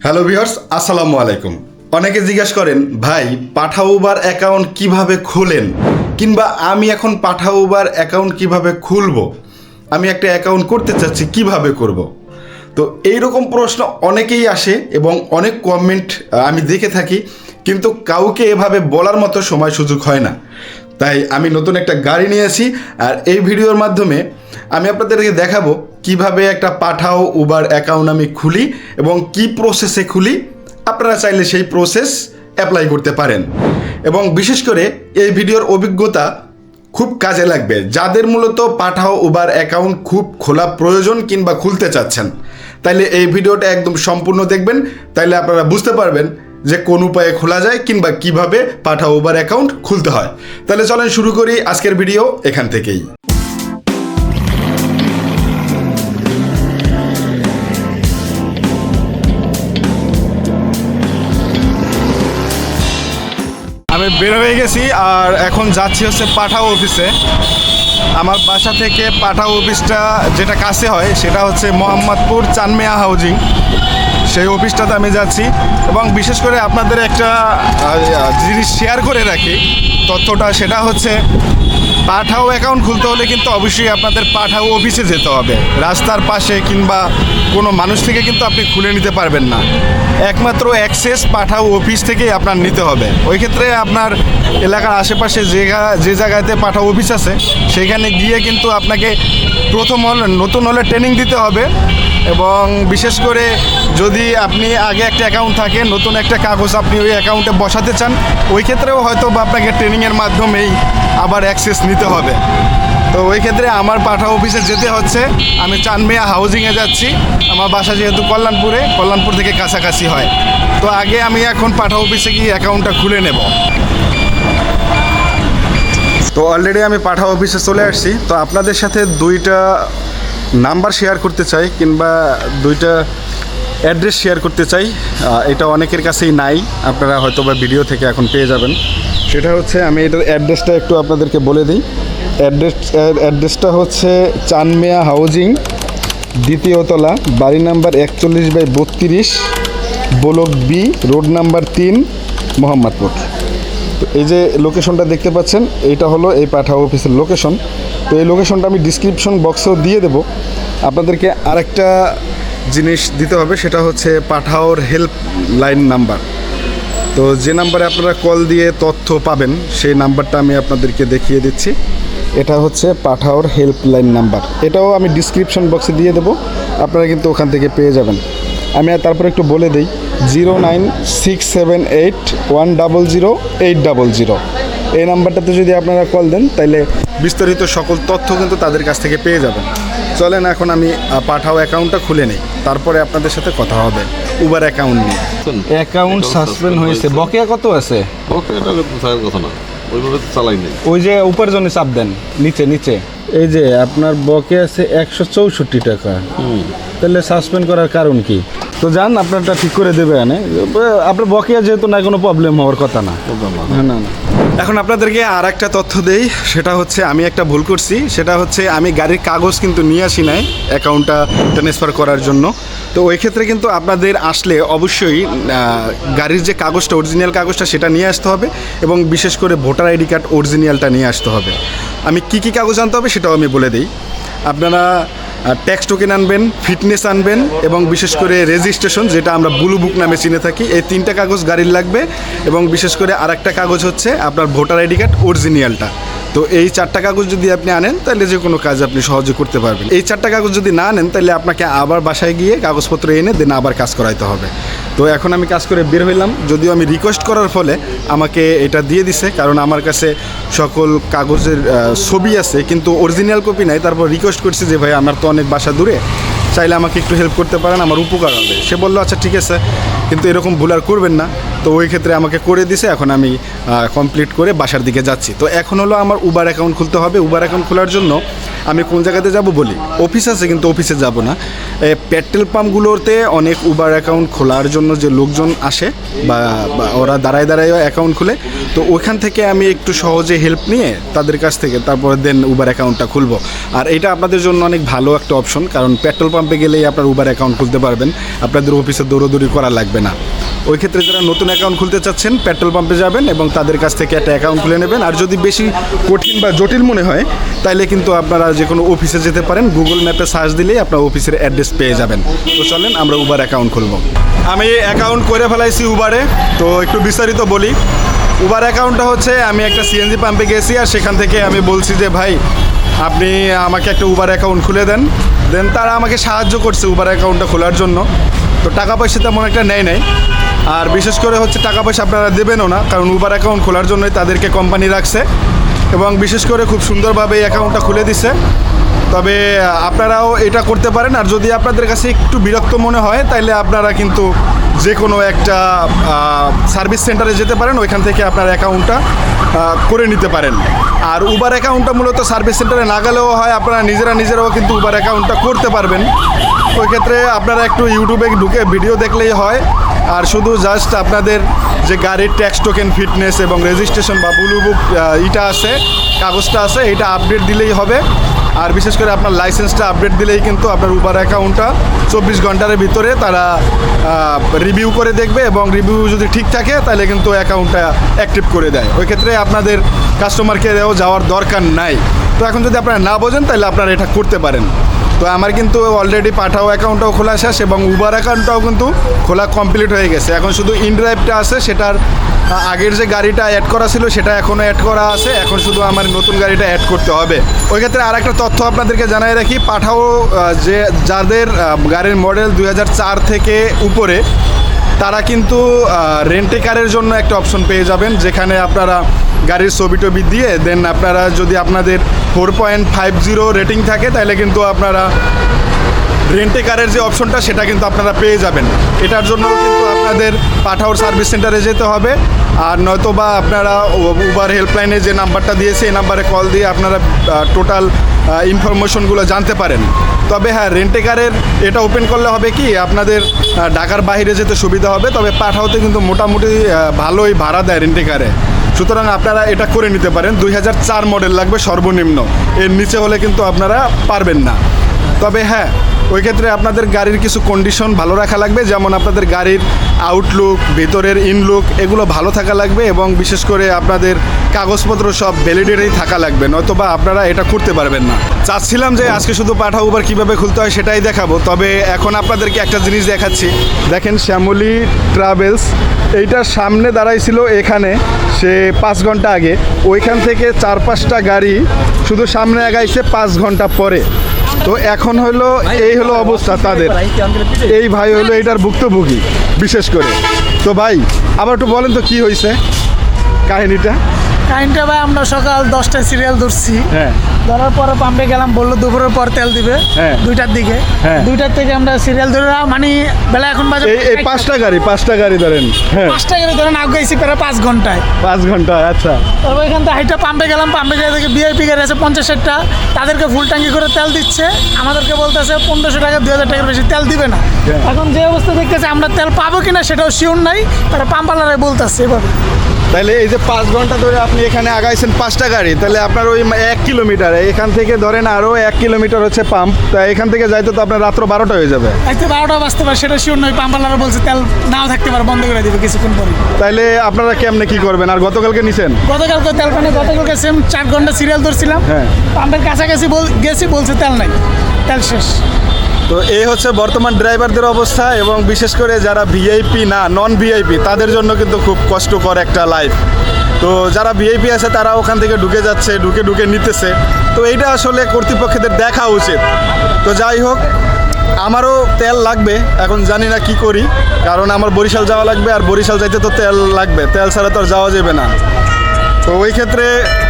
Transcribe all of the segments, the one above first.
Hello viewers, আসসালামু আলাইকুম। অনেকে জিজ্ঞাসা করেন, ভাই পাঠা উবার অ্যাকাউন্ট কিভাবে খোলেন, কিংবা আমি এখন পাঠা উবার অ্যাকাউন্ট কিভাবে খুলবো, আমি একটা অ্যাকাউন্ট করতে চাচ্ছি কিভাবে করব। তো এইরকম প্রশ্ন অনেকেই আসে এবং অনেক কমেন্ট আমি দেখে থাকি, কিন্তু কাউকে এভাবে বলার মতো সময় সুযোগ হয় না। তাই আমি নতুন একটা গাড়ি নিয়েছি, আর এই ভিডিওর মাধ্যমে আমি আপনাদেরকে দেখাবো কিভাবে একটা পাঠাও উবার অ্যাকাউন্ট আমি খুলি এবং কি প্রসেসে খুলি। আপনারা চাইলে সেই প্রসেস অ্যাপ্লাই করতে পারেন, এবং বিশেষ করে এই ভিডিওর অভিজ্ঞতা খুব কাজে লাগবে যাদের মূলত পাঠাও উবার অ্যাকাউন্ট খুব খোলা প্রয়োজন কিংবা খুলতে চাচ্ছেন। তাইলে এই ভিডিওটা একদম সম্পূর্ণ দেখবেন, তাইলে আপনারা বুঝতে পারবেন যে কোন উপায়ে খোলা যায় কিংবা কিভাবে পাঠাও উবার অ্যাকাউন্ট খুলতে হয়। তাহলে চলেন শুরু করি আজকের ভিডিও এখান থেকেই। আমি বের হয়ে গেছি আর এখন যাচ্ছি হচ্ছে পাঠাও অফিসে। আমার বাসা থেকে পাঠাও অফিসটা যেটা কাছে হয় সেটা হচ্ছে মোহাম্মদপুর চানমিয়া হাউজিং, সেই অফিসটাতে আমি যাচ্ছি। এবং বিশেষ করে আপনাদের একটা জিনিস শেয়ার করে রাখি, তথ্যটা সেটা হচ্ছে পাঠাও অ্যাকাউন্ট খুলতে হলে কিন্তু অবশ্যই আপনাদের পাঠাও অফিসে যেতে হবে। রাস্তার পাশে কিংবা কোনো মানুষ থেকে কিন্তু আপনি খুলে নিতে পারবেন না, একমাত্র অ্যাক্সেস পাঠাও অফিস থেকেই আপনার নিতে হবে। ওই ক্ষেত্রে আপনার এলাকার আশেপাশে যে জায়গাতে পাঠাও অফিস আছে সেখানে গিয়ে কিন্তু আপনাকে নতুন হলে ট্রেনিং দিতে হবে। এবং বিশেষ করে যদি আপনি আগে একটা অ্যাকাউন্ট থাকে, নতুন একটা কাগজ আপনি ওই অ্যাকাউন্টে বসাতে চান, ওই ক্ষেত্রেও হয়তো বা আপনাকে ট্রেনিংয়ের মাধ্যমেই আবার অ্যাক্সেস নিতে হবে। তো ওই ক্ষেত্রে আমার পাঠাও অফিসে যেতে হচ্ছে। আমি চানমিয়া হাউজিংয়ে যাচ্ছি, আমার বাসা যেহেতু কল্যাণপুর থেকে কাছাকাছি হয়। তো আগে আমি এখন পাঠাও অফিসে গিয়ে অ্যাকাউন্টটা খুলে নেব। তো অলরেডি আমি পাঠাও অফিসে চলে আসছি। তো আপনাদের সাথে দুইটা নাম্বার শেয়ার করতে চাই কিংবা দুইটা অ্যাড্রেস শেয়ার করতে চাই। এটা অনেকের কাছেই নাই, আপনারা হয়তো বা ভিডিও থেকে এখন পেয়ে যাবেন। সেটা হচ্ছে, আমি এটার অ্যাড্রেসটা একটু আপনাদেরকে বলে দিই। অ্যাড্রেসটা হচ্ছে চানমিয়া হাউজিং, দ্বিতীয় তলা, বাড়ি number 41/32, block B, road number 3, Mohammadpur. তো এই যে লোকেশনটা দেখতে পাচ্ছেন, এইটা হলো এই পাঠাও অফিসের লোকেশন। তো এই লোকেশনটা আমি ডিসক্রিপশন বক্সেও দিয়ে দেব। আপনাদেরকে আরেকটা জিনিস দিতে হবে, সেটা হচ্ছে পাঠাওর হেল্প লাইন নাম্বার। তো যে নাম্বারে আপনারা কল দিয়ে তথ্য পাবেন সেই নাম্বারটা আমি আপনাদেরকে দেখিয়ে দিচ্ছি। এটা হচ্ছে পাঠাওর হেল্পলাইন নাম্বার, এটাও আমি ডিসক্রিপশন বক্সে দিয়ে দেবো, আপনারা কিন্তু ওখান থেকে পেয়ে যাবেন। আমি তারপর একটু বলে দিই, 09678100800, এই নাম্বারটাতে যদি আপনারা কল দেন তাহলে বিস্তারিত সকল তথ্য কিন্তু তাদের কাছ থেকে পেয়ে যাবেন। চলেন এখন আমি পাঠাও অ্যাকাউন্টটা খুলে নিই, তারপরে আপনাদের সাথে কথা হবে উবার অ্যাকাউন্ট নিয়ে। অ্যাকাউন্ট সাসপেন্ড হয়েছে, বকেয়া কত আছে? বকেয়াটা থাকার কথা না, ওইভাবে তো চালাই নেই। ওই যে উপার্জনে চাপ দেন, নিচে এই যে আপনার বকেয়া আছে 164 টাকা। তাহলে সাসপেন্ড করার কারণ কি? তো যান, আপনারটা ঠিক করে দেবে। আপনার বকেয়া যেহেতু না, কোনো প্রবলেম হওয়ার কথা না। না। এখন আপনাদেরকে আর একটা তথ্য দেই, সেটা হচ্ছে আমি একটা ভুল করছি। সেটা হচ্ছে আমি গাড়ির কাগজ কিন্তু নিয়ে আসি নাই অ্যাকাউন্টটা ট্রান্সফার করার জন্য। তো ওই ক্ষেত্রে কিন্তু আপনাদের আসলে অবশ্যই গাড়ির যে কাগজটা, অরিজিনাল কাগজটা, সেটা নিয়ে আসতে হবে, এবং বিশেষ করে ভোটার আইডি কার্ড অরিজিনালটা নিয়ে আসতে হবে। আমি কি কাগজ আনতে হবে সেটাও আমি বলে দিই। আপনারা ট্যাক্স টোকেন আনবেন, ফিটনেস আনবেন, এবং বিশেষ করে রেজিস্ট্রেশন, যেটা আমরা ব্লু বুক নামে চিনে থাকি, এই 3টা কাগজ গাড়ির লাগবে। এবং বিশেষ করে আরেকটা কাগজ হচ্ছে আপনার ভোটার আইডি কার্ড অরিজিনালটা। তো এই 4টা কাগজ যদি আপনি আনেন তাহলে যে কোনো কাজ আপনি সহজে করতে পারবেন। এই 4টা কাগজ যদি না আনেন তাহলে আপনাকে আবার বাসায় গিয়ে কাগজপত্র এনে দেন আবার কাজ করাইতে হবে। তো এখন আমি কাজ করে বের হইলাম, যদিও আমি রিকোয়েস্ট করার ফলে আমাকে এটা দিয়ে দিছে, কারণ আমার কাছে সকল কাগজের ছবি আছে কিন্তু অরিজিনাল কপি নাই। তারপর রিকোয়েস্ট করছি যে ভাই আমার তো অনেক বাসা দূরে, চাইলে আমাকে একটু হেল্প করতে পারেন, আমার উপকার হবে। সে বললো আচ্ছা ঠিক আছে, কিন্তু এরকম ভুল আর করবেন না। তো ওই ক্ষেত্রে আমাকে করে দিছে, এখন আমি কমপ্লিট করে বাসার দিকে যাচ্ছি। তো এখন হলো আমার উবার অ্যাকাউন্ট খুলতে হবে। উবার অ্যাকাউন্ট খোলার জন্য আমি কোন জায়গাতে যাব বলি, অফিস আছে কিন্তু অফিসে যাব না, পেট্রোল পাম্পগুলোতে অনেক উবার অ্যাকাউন্ট খোলার জন্য যে লোকজন আসে বা ওরা দাঁড়ায় দাঁড়ায় অ্যাকাউন্ট খুলে, তো ওইখান থেকে আমি একটু সহজে হেল্প নিয়ে তাদের কাছ থেকে তারপরে দেন উবার অ্যাকাউন্টটা খুলবো। আর এটা আপনাদের জন্য অনেক ভালো একটা অপশন, কারণ পেট্রোল পাম্পে গেলেই আপনার উবার অ্যাকাউন্ট খুলতে পারবেন, আপনাদের অফিসে দৌড়োদৌড়ি করা লাগবে না। ওই ক্ষেত্রে যারা নতুন অ্যাকাউন্ট খুলতে চাচ্ছেন পেট্রোল পাম্পে যাবেন এবং তাদের কাছ থেকে একটা অ্যাকাউন্ট খুলে নেবেন। আর যদি বেশি কঠিন বা জটিল মনে হয় তাইলে কিন্তু আপনারা যে কোনো অফিসে যেতে পারেন, গুগল ম্যাপে সার্চ দিলেই আপনার অফিসের অ্যাড্রেস পেয়ে যাবেন। তো চলেন আমরা উবার অ্যাকাউন্ট খুলব। আমি অ্যাকাউন্ট করে ফেলাইছি উবারে, তো একটু বিস্তারিত বলি। উবার অ্যাকাউন্টটা হচ্ছে, আমি একটা সিএনজি পাম্পে গেছি আর সেখান থেকে আমি বলছি যে ভাই আপনি আমাকে একটা উবার অ্যাকাউন্ট খুলে দেন। দেন তারা আমাকে সাহায্য করছে উবার অ্যাকাউন্টটা খোলার জন্য। তো টাকা পয়সা তেমন একটা নেয় নাই, আর বিশেষ করে হচ্ছে টাকা পয়সা আপনারা দেবেনও না, কারণ উবার অ্যাকাউন্ট খোলার জন্যই তাদেরকে কোম্পানি রাখছে এবং বিশেষ করে খুব সুন্দরভাবে এই অ্যাকাউন্টটা খুলে দিছে। তবে আপনারাও এটা করতে পারেন। আর যদি আপনাদের কাছে একটু বিরক্ত মনে হয় তাহলে আপনারা কিন্তু যে কোনো একটা সার্ভিস সেন্টারে যেতে পারেন, ওইখান থেকে আপনার অ্যাকাউন্টটা করে নিতে পারেন। আর উবার অ্যাকাউন্টটা মূলত সার্ভিস সেন্টারে না গেলেও হয়, আপনারা নিজেরাও কিন্তু উবার অ্যাকাউন্টটা করতে পারবেন। ওই ক্ষেত্রে আপনারা একটু ইউটিউবে ঢুকে ভিডিও দেখলেই হয়, আর শুধু জাস্ট আপনাদের যে গাড়ির ট্যাক্স টোকেন ফিটনেস এবং রেজিস্ট্রেশন বা ব্লু বুক ইটা আছে, কাগজটা আছে, এটা আপডেট দিলেই হবে। আর বিশেষ করে আপনার লাইসেন্সটা আপডেট দিলেই কিন্তু আপনার উবার অ্যাকাউন্টটা 24 ঘন্টার ভিতরে তারা রিভিউ করে দেখবে এবং রিভিউ যদি ঠিক থাকে তাহলে কিন্তু অ্যাকাউন্টটা অ্যাক্টিভ করে দেয়। ওই ক্ষেত্রে আপনাদের কাস্টমার কেয়ারেও যাওয়ার দরকার নাই। তো এখন যদি আপনারা না বোঝেন তাহলে আপনারা এটা করতে পারেন। তো আমার কিন্তু অলরেডি পাঠাও অ্যাকাউন্টটাও খোলা শেষ এবং উবার অ্যাকাউন্টটাও কিন্তু খোলা কমপ্লিট হয়ে গেছে। এখন শুধু ইনড্রাইভটা আছে, সেটার আগের যে গাড়িটা অ্যাড করা ছিল সেটা এখনও অ্যাড করা আছে, এখন শুধু আমার নতুন গাড়িটা অ্যাড করতে হবে। ওই ক্ষেত্রে আর একটা তথ্য আপনাদেরকে জানাই রাখি, পাঠাও যে যাদের গাড়ির মডেল 2004 থেকে উপরে তারা কিন্তু রেন্টে কারের জন্য একটা অপশন পেয়ে যাবেন, যেখানে আপনারা গাড়ির ছবি টবি দিয়ে দেন আপনারা যদি আপনাদের 4.50 রেটিং থাকে তাহলে কিন্তু আপনারা রেন্টে কারের যে অপশনটা সেটা কিন্তু আপনারা পেয়ে যাবেন। এটার জন্য কিন্তু আপনাদের পাঠাওর সার্ভিস সেন্টারে যেতে হবে, আর নয়তো বা আপনারা উবার হেল্পলাইনে যে নাম্বারটা দিয়েছে এই নাম্বারে কল দিয়ে আপনারা টোটাল ইনফরমেশনগুলো জানতে পারেন। তবে হ্যাঁ, রেন্টে কারের এটা ওপেন করলে হবে কি আপনাদের ঢাকার বাইরে যেতে সুবিধা হবে, তবে পাঠাওতে কিন্তু মোটামুটি ভালোই ভাড়া দেয় রেন্টে কারে। সুতরাং আপনারা এটা করে নিতে পারেন। 2004 মডেল লাগবে সর্বনিম্ন, এর নিচে হলে কিন্তু আপনারা পারবেন না। তবে হ্যাঁ, ওই ক্ষেত্রে আপনাদের গাড়ির কিছু কন্ডিশন ভালো রাখা লাগবে, যেমন আপনাদের গাড়ির আউটলুক, ভেতরের ইনলুক এগুলো ভালো থাকা লাগবে এবং বিশেষ করে আপনাদের কাগজপত্র সব ভ্যালিডেটেই থাকা লাগবে, নয়তোবা আপনারা এটা করতে পারবেন না। চাচ্ছিলাম যে আজকে শুধু পাঠাও উবার কীভাবে খুলতে হয় সেটাই দেখাবো, তবে এখন আপনাদেরকে একটা জিনিস দেখাচ্ছি। দেখেন শ্যামলী ট্রাভেলস এইটার সামনে দাঁড়াইছিল এখানে সে 5 ঘন্টা আগে, ওইখান থেকে 4-5টা গাড়ি শুধু সামনে আগাইছে 5 ঘন্টা পরে। তো এখন হলো এই হলো অবস্থা তাদের, এই ভাই হলো এটার ভুক্তভোগী বিশেষ করে। তো ভাই আবার একটু বলেন তো কি হয়েছে কাহিনীটা। কাহিনীটা ভাই, আমরা সকাল 10টায় সিরিয়াল ধরছি, হ্যাঁ ধরার পরে পাম্পে গেলাম, বললো দুপুরের পর তেল দিবে, হ্যাঁ। 2টার দিকে, হ্যাঁ। 2টার থেকে আমরা সিরিয়াল ধরে মানে বেলা এখন বাজে এই 5টা গাড়ি ধরেন, হ্যাঁ 5টা গাড়ি ধরেন আগাইছি প্রায় 5 ঘন্টায়। 5 ঘন্টা, আচ্ছা। তারপর এখান থেকে হাইটা পাম্পে গেলাম, পাম্পে গিয়ে দেখে ভিআইপি গাড়ি আছে 50-60টা, তাদেরকে ফুল ট্যাঙ্কি করে তেল দিচ্ছে, আমাদেরকে বলতেছে 1500 টাকা 2000 টাকার বেশি তেল দিবে না। হ্যাঁ। এখন যে অবস্থা দেখতেছে আমরা তেল পাবো কিনা সেটাও শিওর নাই, তারা পাম্পালারে বলতেছে এভাবে। তাহলে এই যে 5 ঘন্টা ধরে আপনি এখানে আগাইছেন 5টা গাড়ি, তাহলে আপনার ওই 1 কিলোমিটার, এখান থেকে ধরেন আরও 1 কিলোমিটার হচ্ছে পাম্প, তা এখান থেকে যাইতে তো আপনার রাত্র 12টা হয়ে যাবে। আজকে 12টা বাজতে পারে সেটা শিওর নয়, পাম্পালারে বলছে তেল নাও থাকতে পারে, বন্ধ করে দিবে কিছুক্ষণ পরে। তাইলে আপনারা কেমনে কি করবেন? আর গতকালকে নিছেন? গতকালকে তেল পানি, গতকালকে সেম 4 ঘন্টা সিরিয়াল ধরছিলাম, হ্যাঁ। পাম্পের কাছাকাছি গেছি, বলছে তেল নাই, তেল শেষ। তো এই হচ্ছে বর্তমান ড্রাইভারদের অবস্থা, এবং বিশেষ করে যারা ভিআইপি না, নন ভিআইপি তাদের জন্য কিন্তু খুব কষ্টকর একটা লাইফ। তো যারা ভিআইপি আছে তারা ওখান থেকে ঢুকে যাচ্ছে, ঢুকে নিতেছে। তো এইটা আসলে কর্তৃপক্ষদের দেখা উচিত। তো যাই হোক, আমারও তেল লাগবে, এখন জানি না কি করি, কারণ আমার বরিশাল যাওয়া লাগবে, আর বরিশাল যাইতে তো তেল লাগবে, তেল ছাড়া তো আর যাওয়া যাবে না। তো ওই ক্ষেত্রে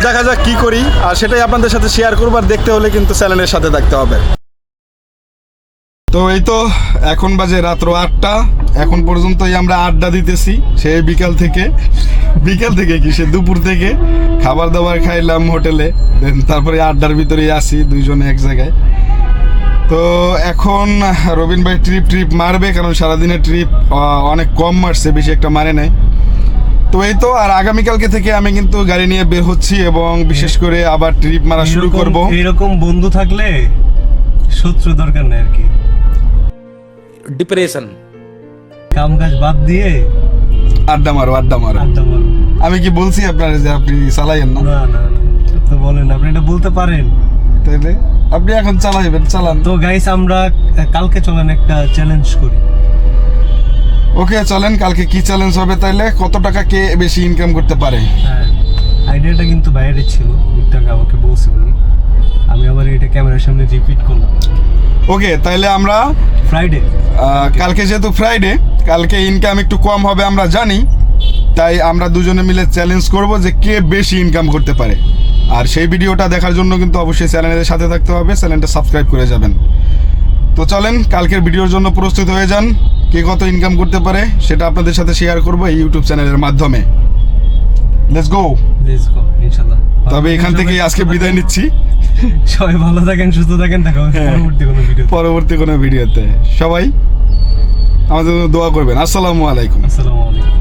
দেখা যাক কী করি, আর সেটাই আপনাদের সাথে শেয়ার করবো। আর দেখতে হলে কিন্তু চ্যানেলের সাথে থাকতে হবে। তো এই তো এখন বাজে রাত্র 8টা, এখন পর্যন্তই আমরা আড্ডা দিতেছি সেই বিকাল থেকে কি সে দুপুর থেকে খাবার দাবার খাইলাম হোটেলে, দেন তারপরে আড্ডার ভিতরেই আসি দুইজনে এক জায়গায়। তো এখন রবিন ভাই ট্রিপ মারবে, কারণ সারাদিনের ট্রিপ অনেক কম মারছে, বেশি একটা মারে নাই। তো এই তো, আর আগামীকালকে থেকে আমি কিন্তু গাড়ি নিয়ে বের হচ্ছি এবং বিশেষ করে আবার ট্রিপ মারা শুরু করব। এরকম বন্ধু থাকলে শত্রু দরকার নেই আর কি। डिप्रेशन কাম কাজ বাদ দিয়ে আড্ডা মারো। আড্ডা মারো। আমি কি বলছি আপনার যে আপনি চালাইয়েন না? না না না, তো বলেন, আপনি এটা বলতে পারেন। তাইলে আপনি এখন চালাইবেন, চালান। তো গাইস, আমরা কালকে চলেন একটা চ্যালেঞ্জ করি। ওকে চলেন, কালকে কি চ্যালেঞ্জ হবে তাইলে? কত টাকা কে বেশি ইনকাম করতে পারে? হ্যাঁ, আইডিয়াটা কিন্তু বাইরের ছিল, একটাকে আমাকে বলছে উনি, আমি আবার এটা ক্যামেরার সামনে রিপিট করলাম। ওকে, তাইলে আমরা ফ্রাইডে কালকে যেহেতু ফ্রাইডে, কালকে ইনকাম একটু কম হবে আমরা জানি, তাই আমরা দুজনে মিলে চ্যালেঞ্জ করব যে কে বেশি ইনকাম করতে পারে। আর সেই ভিডিওটা দেখার জন্য কিন্তু অবশ্যই চ্যানেলের সাথে থাকতে হবে, চ্যানেলটা সাবস্ক্রাইব করে যাবেন। তো চলেন কালকের ভিডিওর জন্য প্রস্তুত হয়ে যান। কে কত ইনকাম করতে পারে সেটা আপনাদের সাথে শেয়ার করব এই ইউটিউব চ্যানেলের মাধ্যমে। Let's go. ইনশাআল্লাহ। তবে এখান থেকে আজকে বিদায় নিচ্ছি। সবাই ভালো থাকেন, সুস্থ থাকেন, দেখা হবে পরবর্তী কোনো ভিডিওতে। সবাই আমাদের জন্য দোয়া করবেন। আসসালামু আলাইকুম। আসসালামু আলাইকুম।